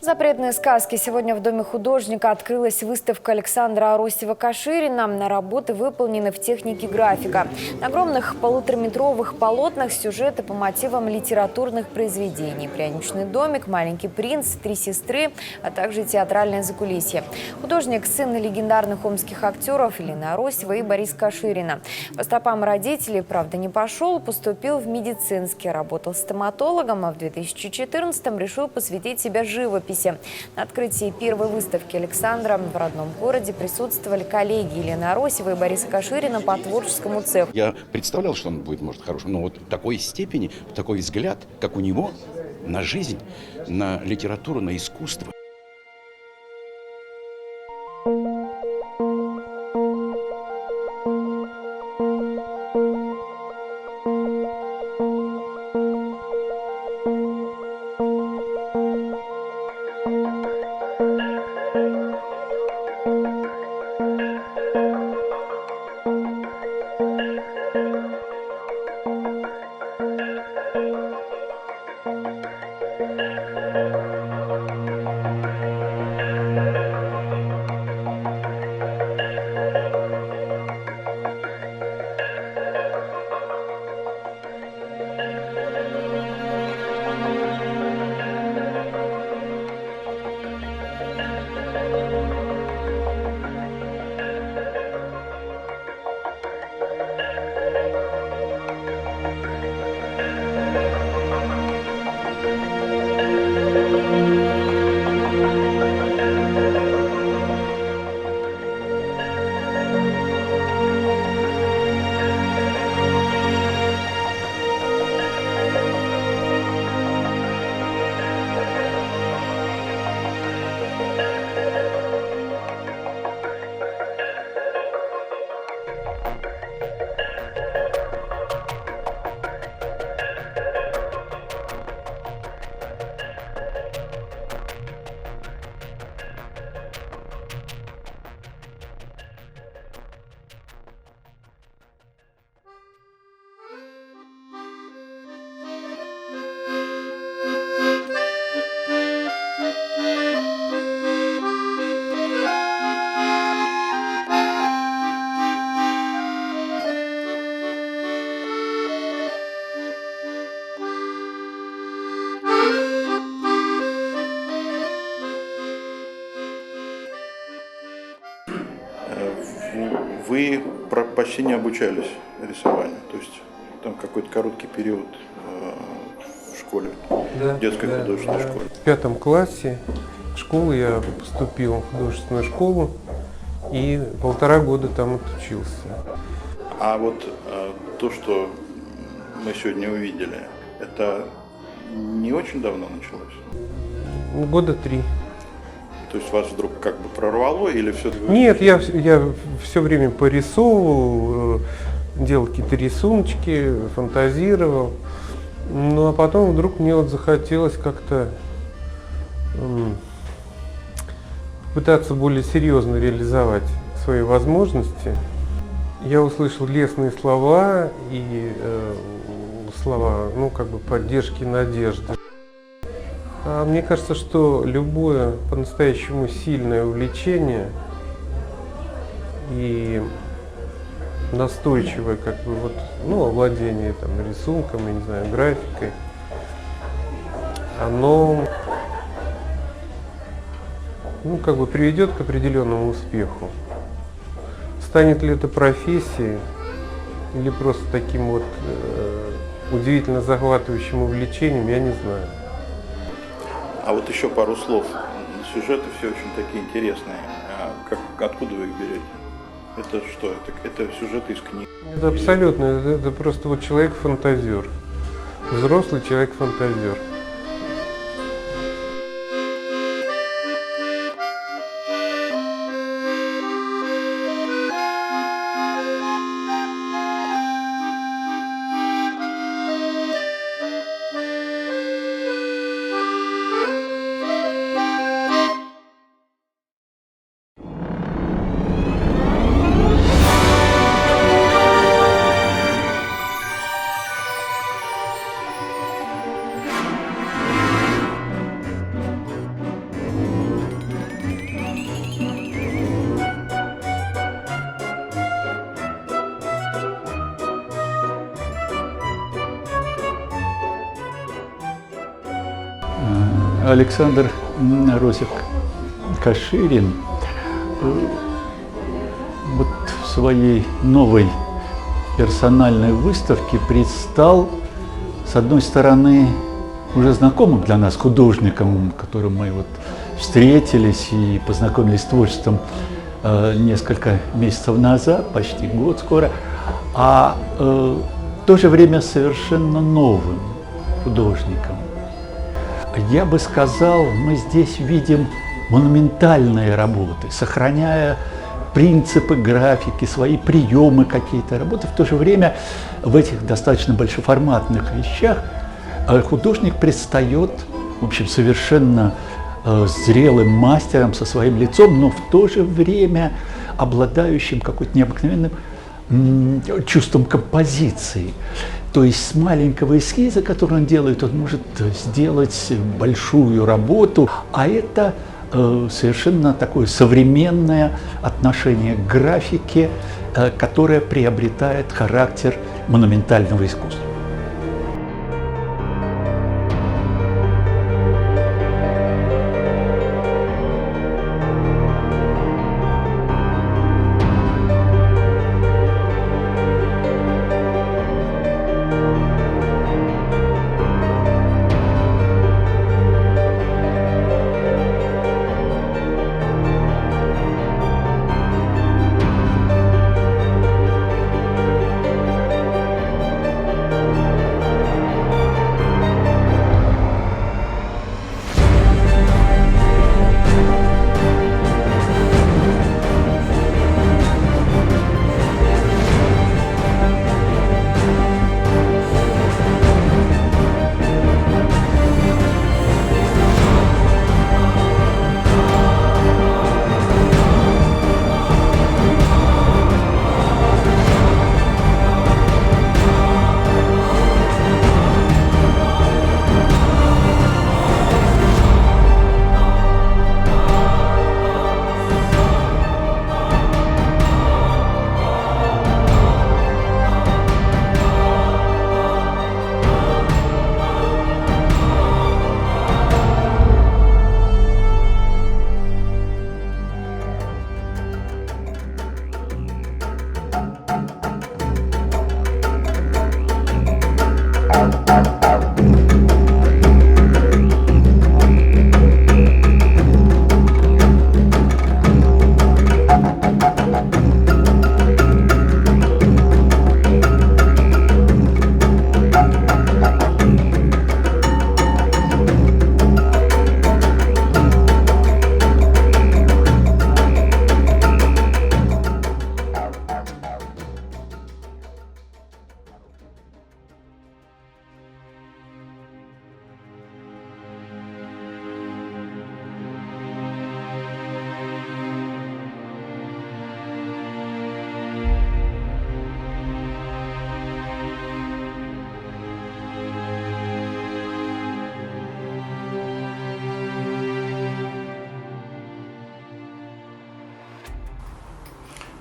Запретные сказки. Сегодня в Доме художника открылась выставка Александра Аросьева-Каширина. Работы выполнены в технике графика. На огромных 1,5-метровых полотнах сюжеты по мотивам литературных произведений. «Пряничный домик», «Маленький принц», «Три сестры», а также театральное закулисье. Художник – сын легендарных омских актеров Елены Аросьевой и Бориса Каширина. По стопам родителей, правда, не пошел, поступил в медицинский, работал стоматологом, а в 2014-м решил посвятить себя живописи. На открытии первой выставки Александра в родном городе присутствовали коллеги Елены Аросьевой и Бориса Каширина по творческому цеху. Я представлял, что он будет, может, хорошим, но вот такой степени, такой взгляд, как у него, на жизнь, на литературу, на искусство. Вы почти не обучались рисованию, то есть там какой-то короткий период в школе, да, детской художественной школе. В 5 классе школы я поступил в художественную школу и 1,5 года там отучился. А вот то, что мы сегодня увидели, это не очень давно началось? 3 года. То есть вас вдруг как бы прорвало или все-таки? Нет, я все время порисовывал, делал какие-то рисуночки, фантазировал. Ну а потом вдруг мне вот захотелось как-то пытаться более серьезно реализовать свои возможности. Я услышал лестные слова и слова, ну, как бы поддержки, надежды. А мне кажется, что любое по-настоящему сильное увлечение и настойчивое, как бы вот, ну, овладение там рисунком, я не знаю, графикой, оно, ну, как бы приведет к определенному успеху. Станет ли это профессией или просто таким вот удивительно захватывающим увлечением, я не знаю. А вот еще пару слов. Сюжеты все очень такие интересные. Откуда вы их берете? Это что? Это сюжеты из книг? Это абсолютно. Это просто вот человек-фантазер. Взрослый человек-фантазер. Александр Аросев Каширин вот в своей новой персональной выставке предстал, с одной стороны, уже знакомым для нас художником, которым мы вот встретились и познакомились с творчеством несколько месяцев назад, почти год скоро, а в то же время совершенно новым художником. Я бы сказал, мы здесь видим монументальные работы, сохраняя принципы графики, свои приемы какие-то работы. В то же время в этих достаточно большеформатных вещах художник предстает, в общем, совершенно зрелым мастером со своим лицом, но в то же время обладающим какой-то необыкновенным чувством композиции. То есть с маленького эскиза, который он делает, он может сделать большую работу, а это совершенно такое современное отношение к графике, которое приобретает характер монументального искусства.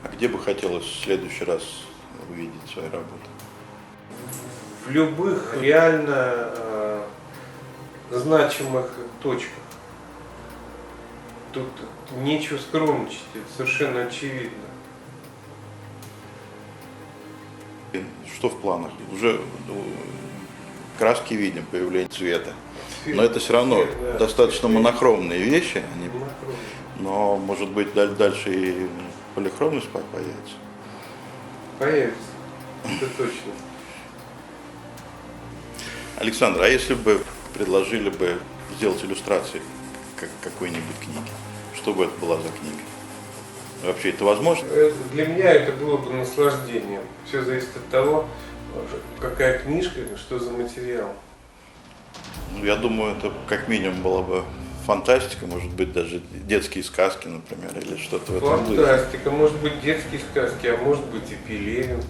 А где бы хотелось в следующий раз увидеть свои работы? В любых реально значимых точках. Тут нечего скромничать, это совершенно очевидно. Что в планах? Уже краски видим, появление цвета. Но это все равно да, достаточно цвет. монохромные вещи. Они, Монохромные. но, может быть, дальше и полихромность появится. Появится, это точно. Александр, а если бы предложили бы сделать иллюстрации какой-нибудь книги, что бы это была за книга? Вообще это возможно? Для меня это было бы наслаждением. Все зависит от того, какая книжка, что за материал. Ну, я думаю, это как минимум была бы фантастика, может быть, даже детские сказки, например, или что-то в этом духе. Фантастика, может быть, детские сказки, а может быть и Пелевин.